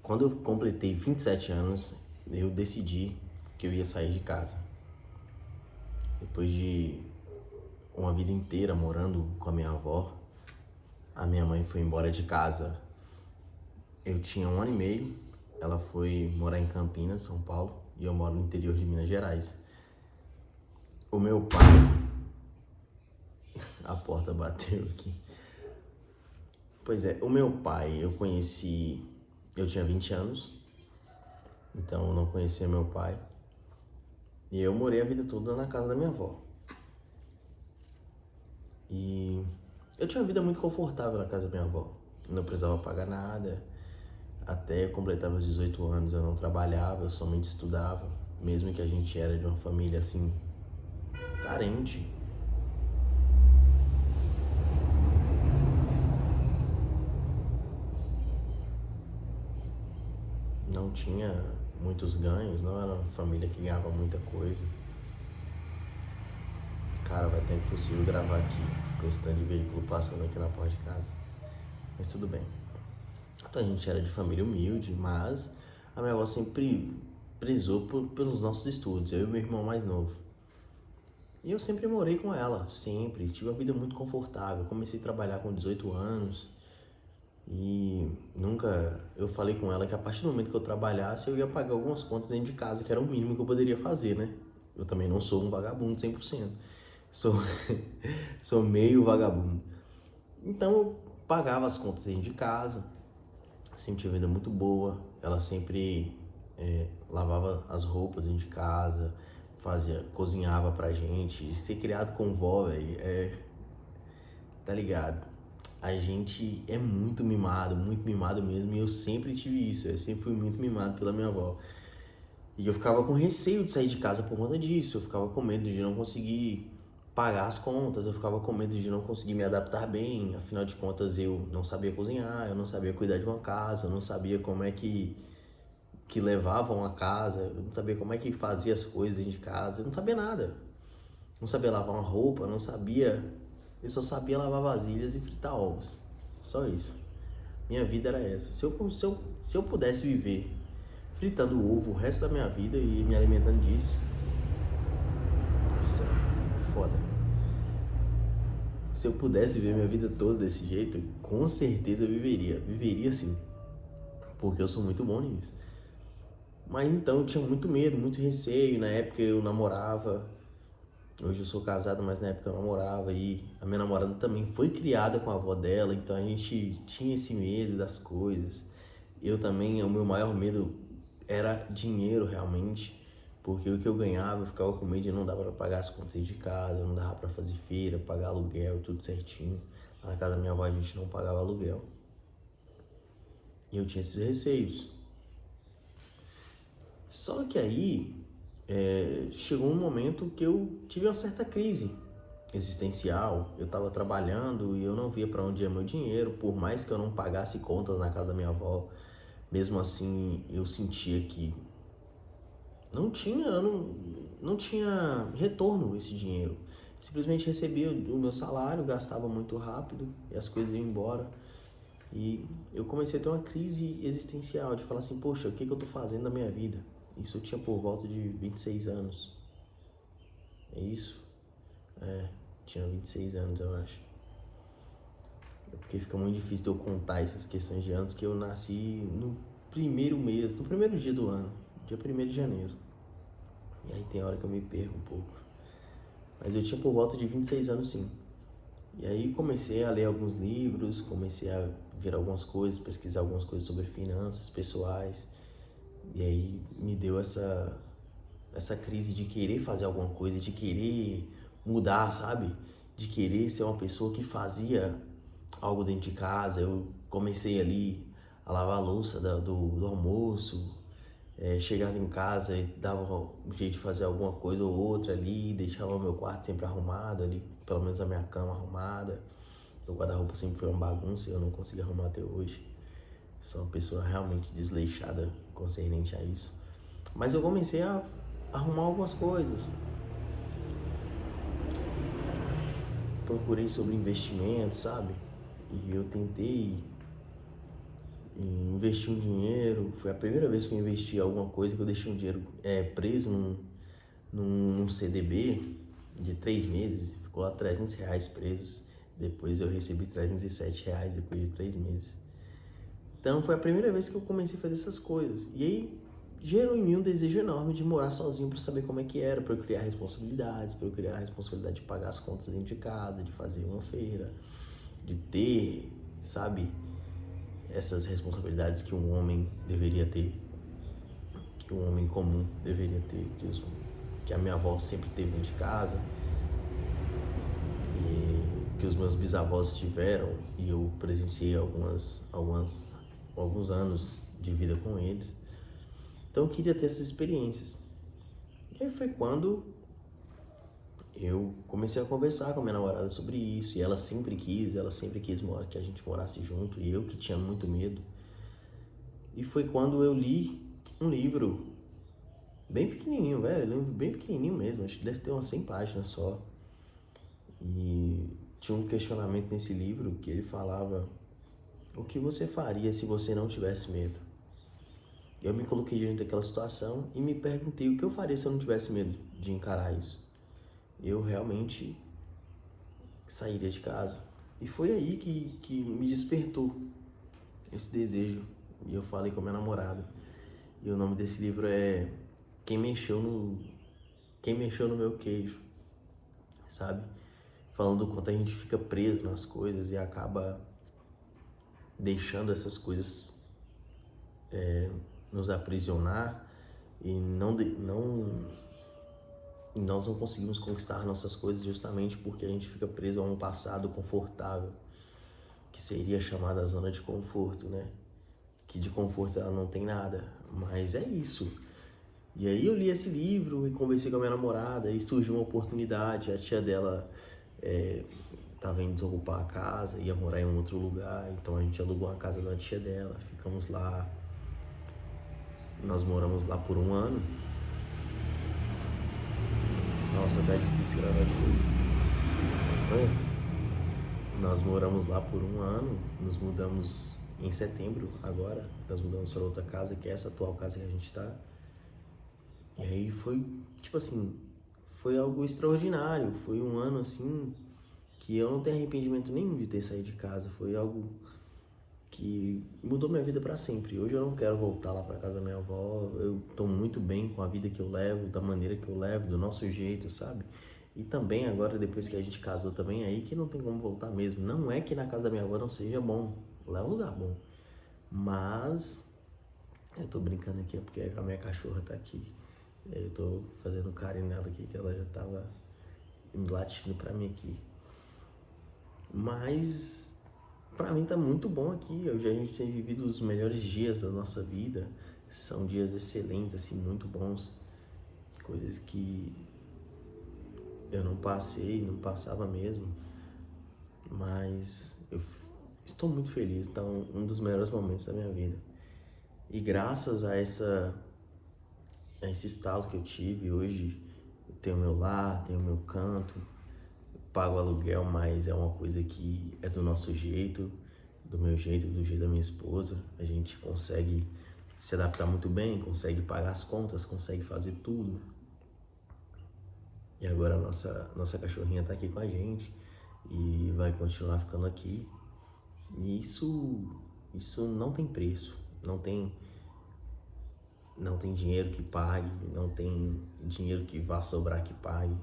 Quando eu completei 27 anos, eu decidi que eu ia sair de casa. Depois de uma vida inteira morando com a minha avó, a minha mãe foi embora de casa. Eu tinha 1 ano e meio, ela foi morar em Campinas, São Paulo, e eu moro no interior de Minas Gerais. O meu pai... A porta bateu aqui. Pois é, o meu pai eu conheci... Eu tinha 20 anos, então eu não conhecia meu pai. E eu morei a vida toda na casa da minha avó. E eu tinha uma vida muito confortável na casa da minha avó. Não precisava pagar nada. Até eu completar meus 18 anos eu não trabalhava, eu somente estudava. Mesmo que a gente era de uma família assim, carente. Não tinha muitos ganhos, não era uma família que ganhava muita coisa. Cara, vai estar impossível gravar aqui, com esse tanto de veículo passando aqui na porta de casa. Mas tudo bem. Então a gente era de família humilde, mas a minha avó sempre prezou pelos nossos estudos, eu e meu irmão mais novo. E eu sempre morei com ela, sempre. Tive uma vida muito confortável. Comecei a trabalhar com 18 anos e nunca... Eu falei com ela que a partir do momento que eu trabalhasse, eu ia pagar algumas contas dentro de casa, que era o mínimo que eu poderia fazer, né? Eu também não sou um vagabundo 100%. Sou, sou meio vagabundo. Então eu pagava as contas dentro de casa, sempre tinha vida muito boa. Ela sempre lavava as roupas dentro de casa, cozinhava pra gente. Ser criado com vó, velho, tá ligado? A gente é muito mimado mesmo, e eu sempre tive isso. Eu sempre fui muito mimado pela minha avó. E eu ficava com receio de sair de casa por conta disso. Eu ficava com medo de não conseguir pagar as contas, eu ficava com medo de não conseguir me adaptar bem. Afinal de contas, eu não sabia cozinhar, eu não sabia cuidar de uma casa, eu não sabia como é que levavam a casa, eu não sabia como é que fazia as coisas dentro de casa, eu não sabia nada. Não sabia lavar uma roupa, não sabia... Eu só sabia lavar vasilhas e fritar ovos. Só isso. Minha vida era essa. Se eu pudesse viver fritando ovo o resto da minha vida e me alimentando disso... Nossa, foda. Se eu pudesse viver minha vida toda desse jeito, com certeza eu viveria. Viveria sim. Porque eu sou muito bom nisso. Mas então eu tinha muito medo, muito receio. Na época eu namorava. Hoje eu sou casado, mas na época eu namorava. E a minha namorada também foi criada com a avó dela. Então a gente tinha esse medo das coisas. Eu também, o meu maior medo era dinheiro realmente. Porque o que eu ganhava, eu ficava com medo de não dava pra pagar as contas de casa, não dava pra fazer feira, pagar aluguel, tudo certinho. Lá na casa da minha avó a gente não pagava aluguel. E eu tinha esses receios. Só que aí, chegou um momento que eu tive uma certa crise existencial. Eu tava trabalhando e eu não via pra onde ia meu dinheiro, por mais que eu não pagasse contas na casa da minha avó. Mesmo assim, eu sentia que não tinha retorno esse dinheiro. Simplesmente recebia o meu salário, gastava muito rápido e as coisas iam embora. E eu comecei a ter uma crise existencial de falar assim, poxa, o que eu tô fazendo na minha vida? Isso eu tinha por volta de 26 anos. É isso? Tinha 26 anos, eu acho. Porque fica muito difícil de eu contar essas questões de anos, que eu nasci no primeiro mês, no primeiro dia do ano, dia 1º de janeiro. E aí tem hora que eu me perco um pouco. Mas eu tinha por volta de 26 anos, sim. E aí comecei a ler alguns livros, comecei a ver algumas coisas, pesquisar algumas coisas sobre finanças pessoais. E aí me deu essa crise de querer fazer alguma coisa, de querer mudar, sabe? De querer ser uma pessoa que fazia algo dentro de casa. Eu comecei ali a lavar a louça do almoço, chegava em casa e dava um jeito de fazer alguma coisa ou outra ali, deixava o meu quarto sempre arrumado ali, pelo menos a minha cama arrumada. O guarda-roupa sempre foi uma bagunça e eu não consegui arrumar até hoje. Sou uma pessoa realmente desleixada concernente a isso. Mas eu comecei a arrumar algumas coisas. Procurei sobre investimentos, sabe? E eu tentei me investi um dinheiro, foi a primeira vez que eu investi em alguma coisa que eu deixei um dinheiro preso num CDB de 3 meses, ficou lá R$ 300 presos, depois eu recebi R$ 307 depois de 3 meses. Então foi a primeira vez que eu comecei a fazer essas coisas, e aí gerou em mim um desejo enorme de morar sozinho para saber como é que era, para eu criar responsabilidades, para eu criar a responsabilidade de pagar as contas dentro de casa, de fazer uma feira, de ter, sabe, essas responsabilidades que um homem deveria ter, que um homem comum deveria ter, que a minha avó sempre teve dentro de casa, e que os meus bisavós tiveram, e eu presenciei alguns anos de vida com eles. Então eu queria ter essas experiências. E aí foi quando eu comecei a conversar com a minha namorada sobre isso, e ela sempre quis que a gente morasse junto, e eu que tinha muito medo. E foi quando eu li um livro bem pequenininho, velho, bem pequenininho mesmo, acho que deve ter umas 100 páginas só. E tinha um questionamento nesse livro que ele falava: o que você faria se você não tivesse medo? Eu me coloquei diante daquela situação e me perguntei o que eu faria se eu não tivesse medo de encarar isso. Eu realmente sairia de casa. E foi aí que me despertou esse desejo. E eu falei com a minha namorada. E o nome desse livro é Quem Mexeu no Meu Queijo, sabe? Falando do quanto a gente fica preso nas coisas e acaba deixando essas coisas nos aprisionar, e nós não conseguimos conquistar nossas coisas justamente porque a gente fica preso a um passado confortável, que seria chamada a zona de conforto, né? Que de conforto ela não tem nada, mas é isso. E aí eu li esse livro e conversei com a minha namorada, e surgiu uma oportunidade. A tia dela estava indo desocupar a casa, ia morar em um outro lugar, então a gente alugou a casa da tia dela, ficamos lá. Nós moramos lá por 1 ano. Nossa, tá difícil gravar aqui. Nós moramos lá por 1 ano, nos mudamos em setembro agora, nós mudamos para outra casa, que é essa atual casa que a gente tá. E aí foi, tipo assim, foi algo extraordinário, foi 1 ano assim, que eu não tenho arrependimento nenhum de ter saído de casa, foi algo que mudou minha vida para sempre. Hoje eu não quero voltar lá para casa da minha avó, eu tô muito bem com a vida que eu levo, da maneira que eu levo, do nosso jeito, sabe? E também agora, depois que a gente casou também, aí que não tem como voltar mesmo. Não é que na casa da minha avó não seja bom, lá é um lugar bom, mas eu tô brincando aqui, é porque a minha cachorra tá aqui. Eu tô fazendo carinho nela aqui, que ela já tava latindo pra mim aqui. Mas pra mim tá muito bom aqui. A gente tem vivido os melhores dias da nossa vida. São dias excelentes, assim, muito bons. Coisas que eu não passei, não passava mesmo. Mas eu estou muito feliz. Tá um dos melhores momentos da minha vida. E graças a esse estalo que eu tive, hoje eu tenho meu lar, tenho meu canto, pago aluguel, mas é uma coisa que é do nosso jeito, do meu jeito, do jeito da minha esposa. A gente consegue se adaptar muito bem, consegue pagar as contas, consegue fazer tudo. E agora a nossa cachorrinha tá aqui com a gente e vai continuar ficando aqui. E isso não tem preço, não tem dinheiro que pague, não tem dinheiro que vá sobrar que pague.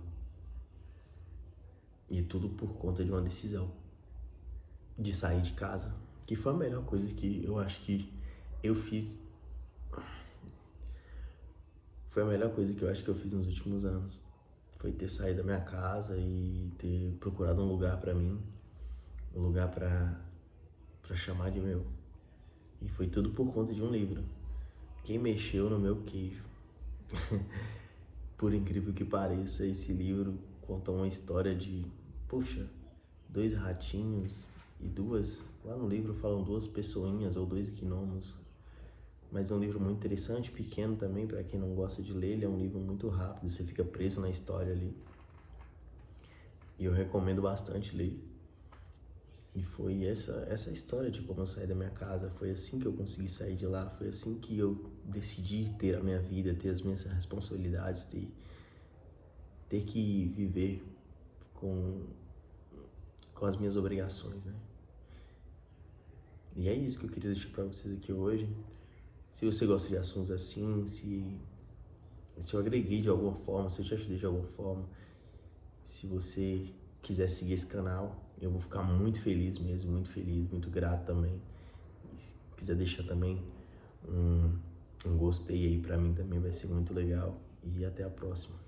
E tudo por conta de uma decisão de sair de casa, que foi a melhor coisa que eu acho que eu fiz. Foi a melhor coisa que eu acho que eu fiz nos últimos anos. Foi ter saído da minha casa e ter procurado um lugar pra mim, um lugar pra chamar de meu. E foi tudo por conta de um livro. Quem Mexeu no Meu Queijo. Por incrível que pareça, esse livro conta uma história de, poxa, 2 ratinhos e lá no livro falam 2 pessoinhas ou 2 gnomos. Mas é um livro muito interessante, pequeno também, para quem não gosta de ler. Ele é um livro muito rápido, você fica preso na história ali. E eu recomendo bastante ler. E foi essa história de como eu saí da minha casa, foi assim que eu consegui sair de lá, foi assim que eu decidi ter a minha vida, ter as minhas responsabilidades, ter que viver com as minhas obrigações, né? E é isso que eu queria deixar pra vocês aqui hoje. Se você gosta de assuntos assim, se eu agreguei de alguma forma, se eu te ajudei de alguma forma, se você quiser seguir esse canal, eu vou ficar muito feliz mesmo, muito feliz, muito grato também. E se quiser deixar também um gostei aí pra mim também vai ser muito legal. E até a próxima.